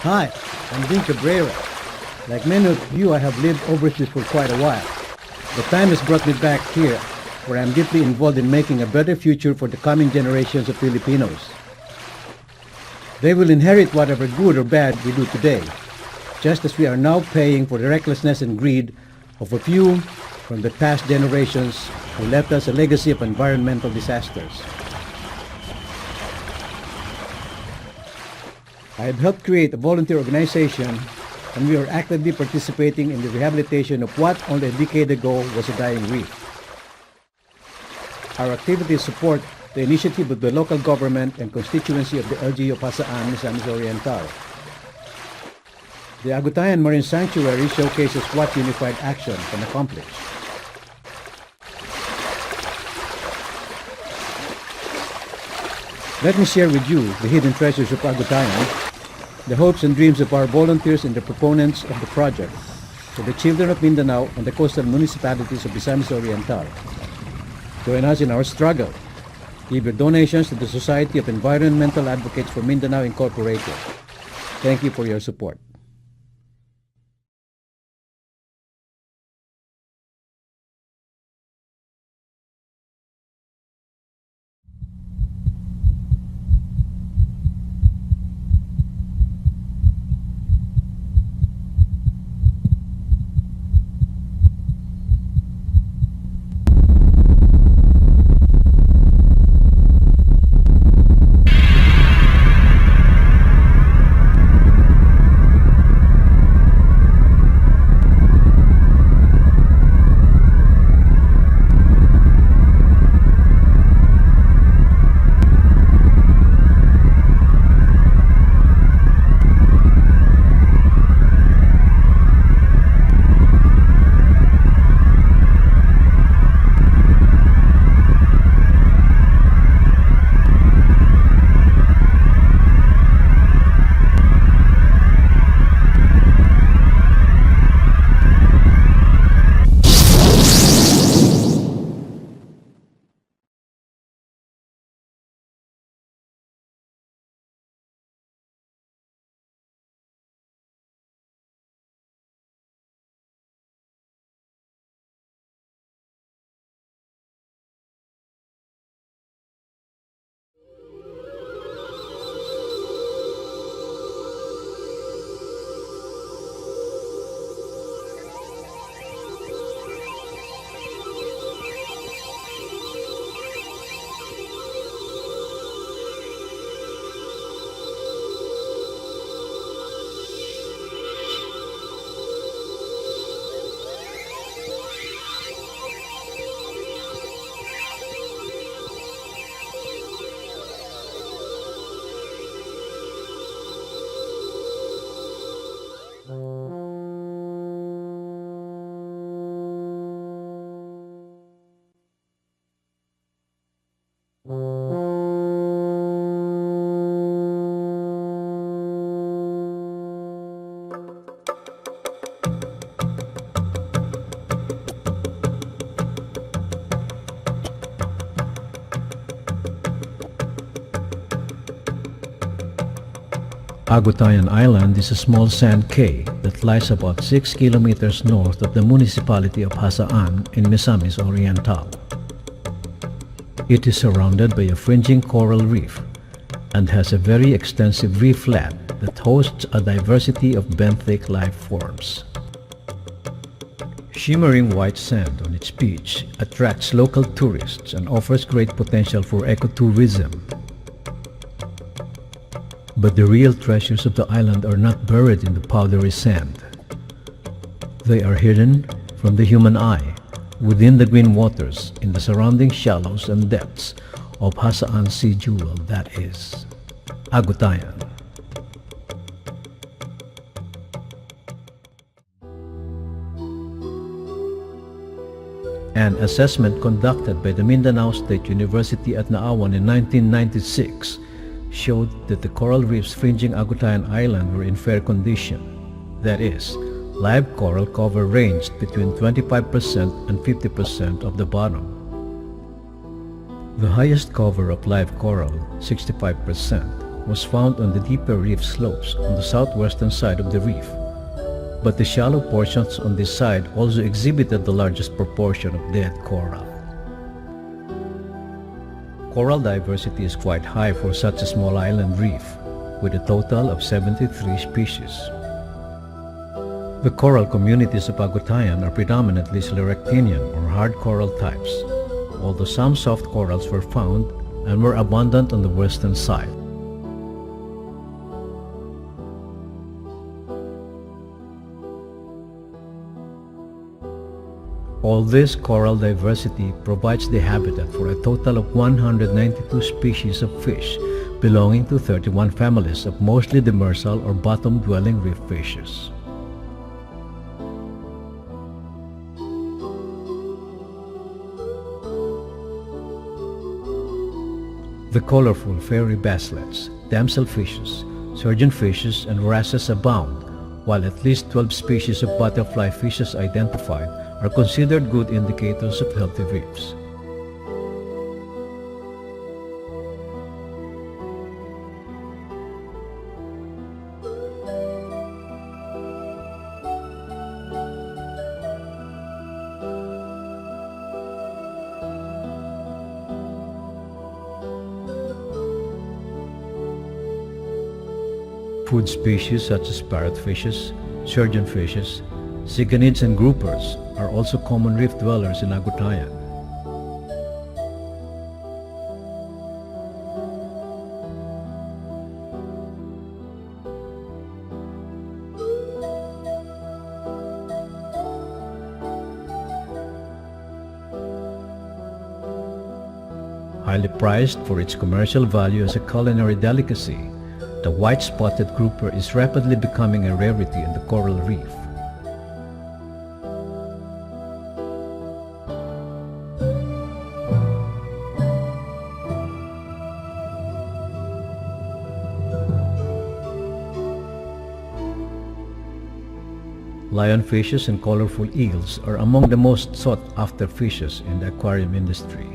Hi, I'm Ding01. Like many of you, I have lived overseas for quite a while. The time has brought me back here, where I'm deeply involved in making a better future for the coming generations of Filipinos. They will inherit whatever good or bad we do today, just as we are now paying for the recklessness and greed of a few from the past generations who left us a legacy of environmental disasters. I have helped create a volunteer organization, and we are actively participating in the rehabilitation of what only a decade ago was a dying reef. Our activities support the initiative of the local government and constituency of the LGU of Hasaan, Misamis Oriental. The Agutayan Marine Sanctuary showcases what unified action can accomplish. Let me share with you the hidden treasures of Agutayan, the hopes and dreams of our volunteers and the proponents of the project, for the children of Mindanao and the coastal municipalities of Misamis Oriental. Join us in our struggle. Give your donations to the Society of Environmental Advocates for Mindanao Incorporated. Thank you for your support. Agutayan Island is a small sand cay that lies about 6 kilometers north of the municipality of Hasaan in Misamis Oriental. It is surrounded by a fringing coral reef and has a very extensive reef flat that hosts a diversity of benthic life forms. Shimmering white sand on its beach attracts local tourists and offers great potential for ecotourism. But the real treasures of the island are not buried in the powdery sand. They are hidden from the human eye within the green waters in the surrounding shallows and depths of Hasaan Sea Jewel, that is, Agutayan. An assessment conducted by the Mindanao State University at Naawan in 1996 showed that the coral reefs fringing Agutayan Island were in fair condition. That is, live coral cover ranged between 25% and 50% of the bottom. The highest cover of live coral, 65%, was found on the deeper reef slopes on the southwestern side of the reef, but the shallow portions on this side also exhibited the largest proportion of dead coral. Coral diversity is quite high for such a small island reef, with a total of 73 species. The coral communities of Agutayan are predominantly Sclerectinian or hard coral types, although some soft corals were found and were abundant on the western side. All this coral diversity provides the habitat for a total of 192 species of fish belonging to 31 families of mostly demersal or bottom-dwelling reef fishes. The colorful fairy basslets, damselfishes, surgeonfishes, and wrasses abound, while at least 12 species of butterfly fishes identified are considered good indicators of healthy reefs. Food species such as parrotfishes, surgeonfishes, cicanids, and groupers are also common reef dwellers in Agutayan. Highly prized for its commercial value as a culinary delicacy, the white-spotted grouper is rapidly becoming a rarity in the coral reef. Lionfishes and colorful eels are among the most sought-after fishes in the aquarium industry.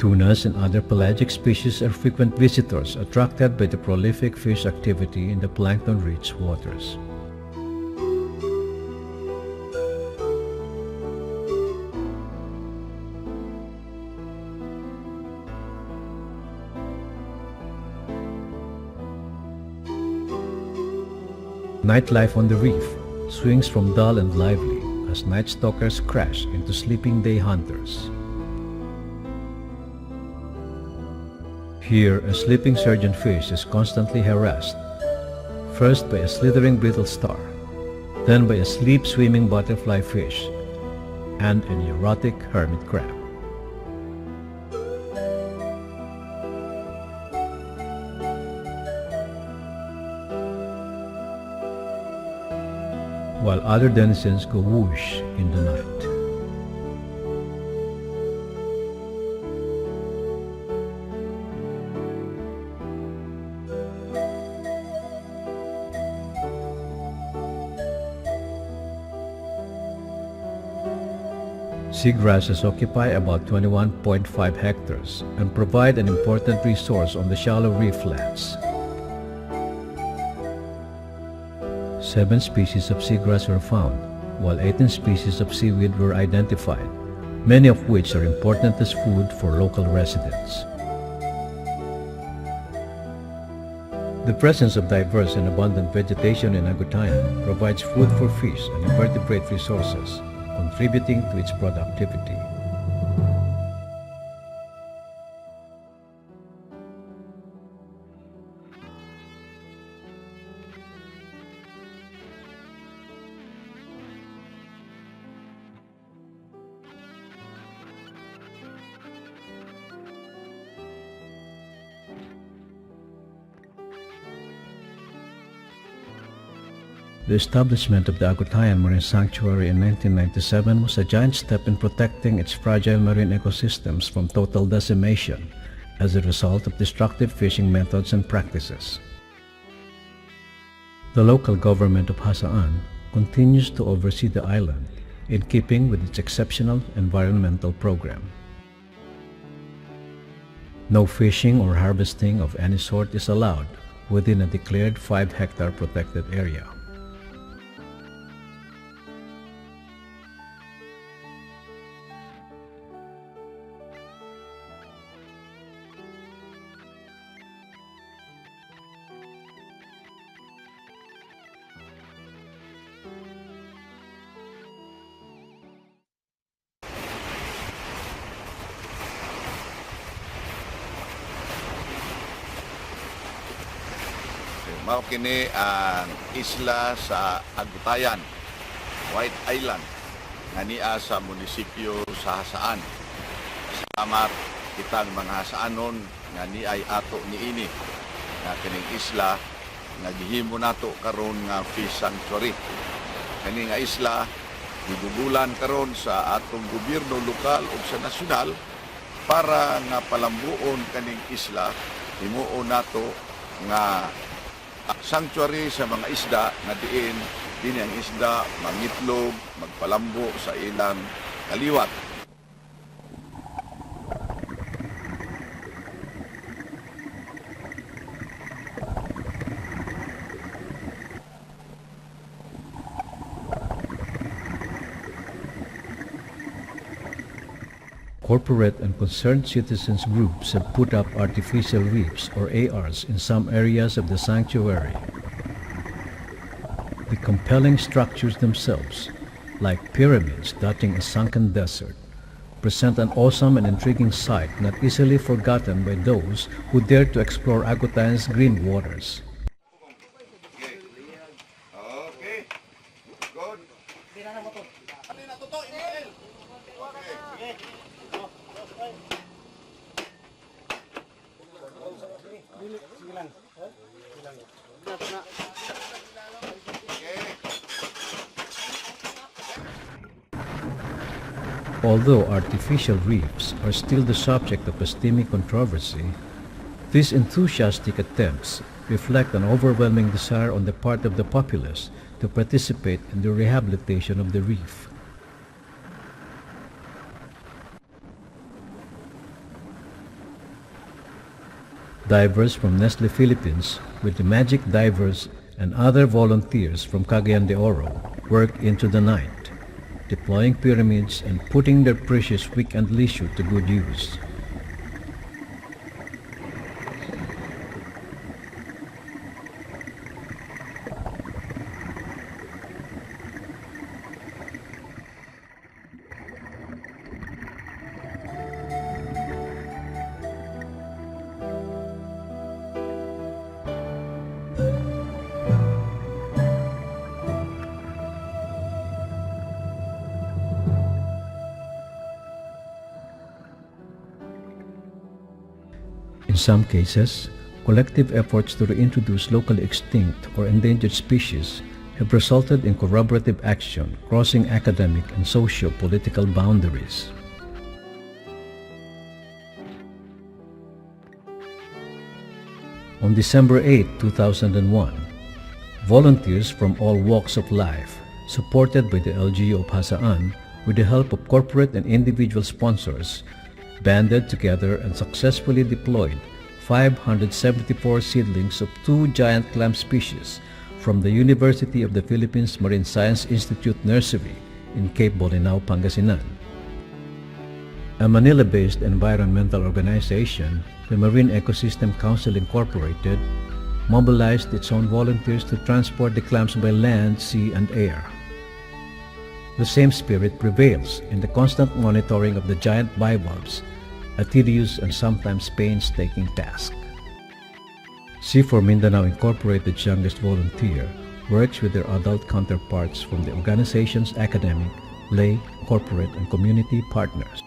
Tunas and other pelagic species are frequent visitors attracted by the prolific fish activity in the plankton-rich waters. Nightlife on the reef swings from dull and lively as night stalkers crash into sleeping day hunters. Here, a sleeping surgeonfish is constantly harassed, first by a slithering brittle star, then by a sleep-swimming butterfly fish, and a neurotic hermit crab. While other denizens go whoosh in the night. Seagrasses occupy about 21.5 hectares and provide an important resource on the shallow reef flats. 7 species of seagrass were found, while 18 species of seaweed were identified, many of which are important as food for local residents. The presence of diverse and abundant vegetation in Agutayan provides food for fish and invertebrate resources, contributing to its productivity. The establishment of the Agutayan Marine Sanctuary in 1997 was a giant step in protecting its fragile marine ecosystems from total decimation as a result of destructive fishing methods and practices. The local government of Hasaan continues to oversee the island in keeping with its exceptional environmental program. No fishing or harvesting of any sort is allowed within a declared 5-hectare protected area. Mao kini ang isla sa Agutayan, White Island, nga niya sa munisipyo sa Hasaan. Salamat kitang mga Hasaanon nga niay ato niini nga kining isla nga gihimo nato karon nga fish sanctuary. Kani nga isla gidugulan karon sa atong gobyerno lokal ug sa nasyonal para nga palambuon kaning isla himuon nato nga sanctuary sa mga isda nga diin ang isda mangitlog, magpalambo sa ilang kaliwat. Corporate and concerned citizens groups have put up artificial reefs or ARs in some areas of the sanctuary. The compelling structures themselves, like pyramids dotting a sunken desert, present an awesome and intriguing sight not easily forgotten by those who dare to explore Agutayan's green waters. Although artificial reefs are still the subject of a steamy controversy, these enthusiastic attempts reflect an overwhelming desire on the part of the populace to participate in the rehabilitation of the reef. Divers from Nestle Philippines, with the Magic Divers and other volunteers from Cagayan de Oro, work into the night, deploying pyramids and putting their precious weekend leisure to good use. In some cases, collective efforts to reintroduce locally extinct or endangered species have resulted in corroborative action crossing academic and socio-political boundaries. On December 8, 2001, volunteers from all walks of life, supported by the LGU of Hasaan with the help of corporate and individual sponsors, banded together and successfully deployed 574 seedlings of 2 giant clam species from the University of the Philippines Marine Science Institute Nursery in Cape Bolinao, Pangasinan. A Manila-based environmental organization, the Marine Ecosystem Council Incorporated, mobilized its own volunteers to transport the clams by land, sea, and air. The same spirit prevails in the constant monitoring of the giant bivalves, a tedious and sometimes painstaking task. C4 Mindanao Incorporated's youngest volunteer works with their adult counterparts from the organization's academic, lay, corporate, and community partners.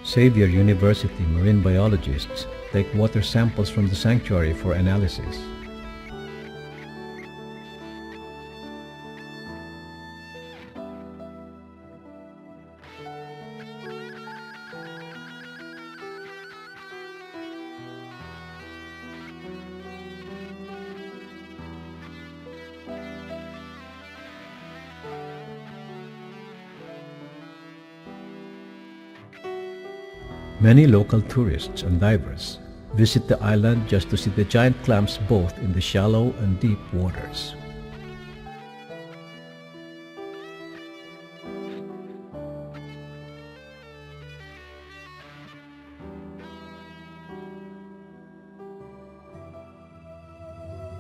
Xavier University marine biologists take water samples from the sanctuary for analysis. Many local tourists and divers visit the island just to see the giant clams both in the shallow and deep waters.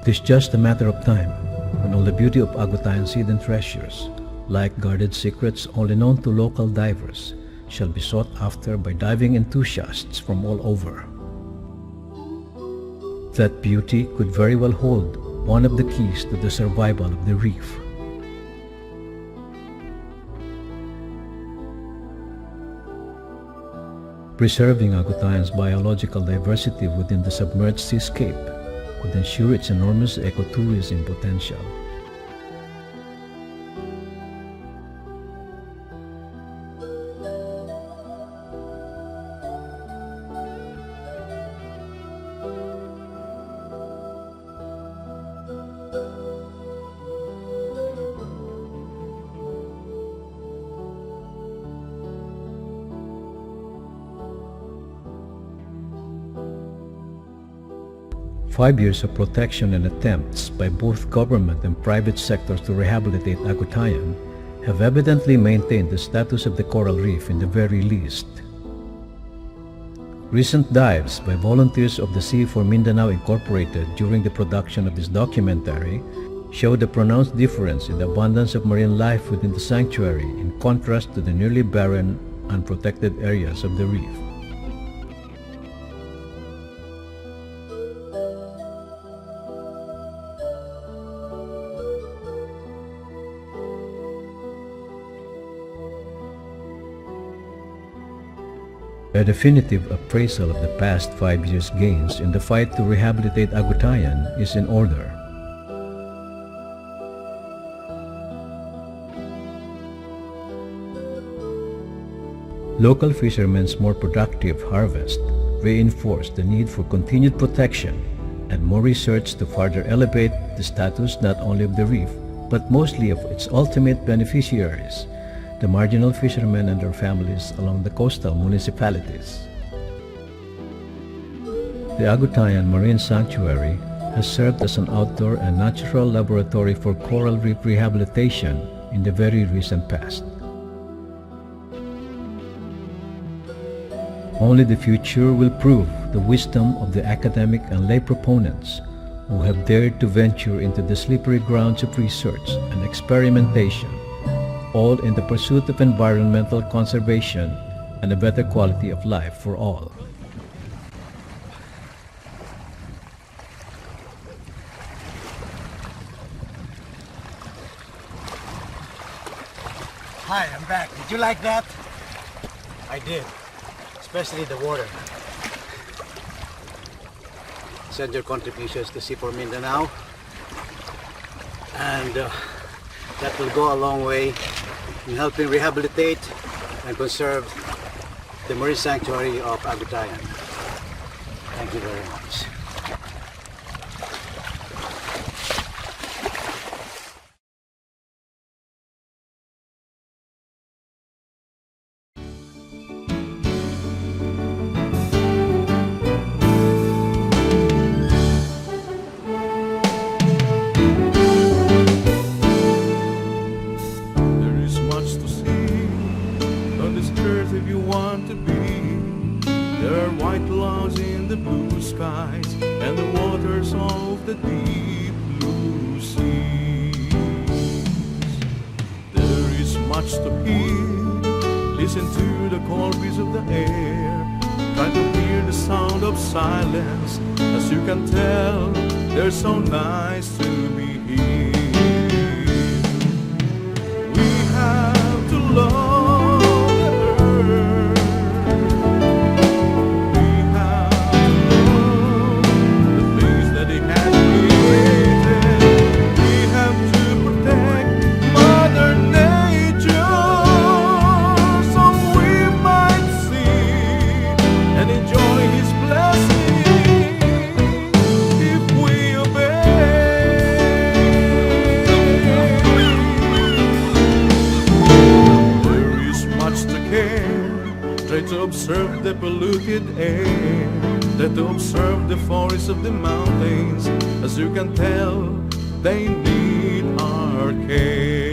It is just a matter of time when all the beauty of Agutayan's hidden treasures, like guarded secrets only known to local divers, shall be sought after by diving enthusiasts from all over. That beauty could very well hold one of the keys to the survival of the reef. Preserving Agutayan's biological diversity within the submerged seascape could ensure its enormous ecotourism potential. Five years of protection and attempts by both government and private sectors to rehabilitate Agutayan have evidently maintained the status of the coral reef in the very least. Recent dives by volunteers of the Sea for Mindanao Incorporated during the production of this documentary showed a pronounced difference in the abundance of marine life within the sanctuary in contrast to the nearly barren, unprotected areas of the reef. A definitive appraisal of the past 5 years' gains in the fight to rehabilitate Agutayan is in order. Local fishermen's more productive harvest reinforced the need for continued protection and more research to further elevate the status not only of the reef, but mostly of its ultimate beneficiaries, the marginal fishermen and their families along the coastal municipalities. The Agutayan Marine Sanctuary has served as an outdoor and natural laboratory for coral reef rehabilitation in the very recent past. Only the future will prove the wisdom of the academic and lay proponents who have dared to venture into the slippery grounds of research and experimentation, all in the pursuit of environmental conservation and a better quality of life for all. Hi, I'm back. Did you like that? I did. Especially the water. Send your contributions to Sea for Mindanao. And that will go a long way in helping rehabilitate and conserve the marine sanctuary of Agutayan. Thank you very much. If you want to be, there are white clouds in the blue skies and the waters of the deep blue seas. There is much to hear. Listen to the cold breeze of the air. Try to hear the sound of silence. As you can tell, they're so nice to be here. We have to love the earth. We have to love the things that it has created. We have to protect Mother Nature so we might see and enjoy His blessing if we obey. There is much to care. Try to observe the polluted air. Try to observe the forests of the mountains. As you can tell, they need our care.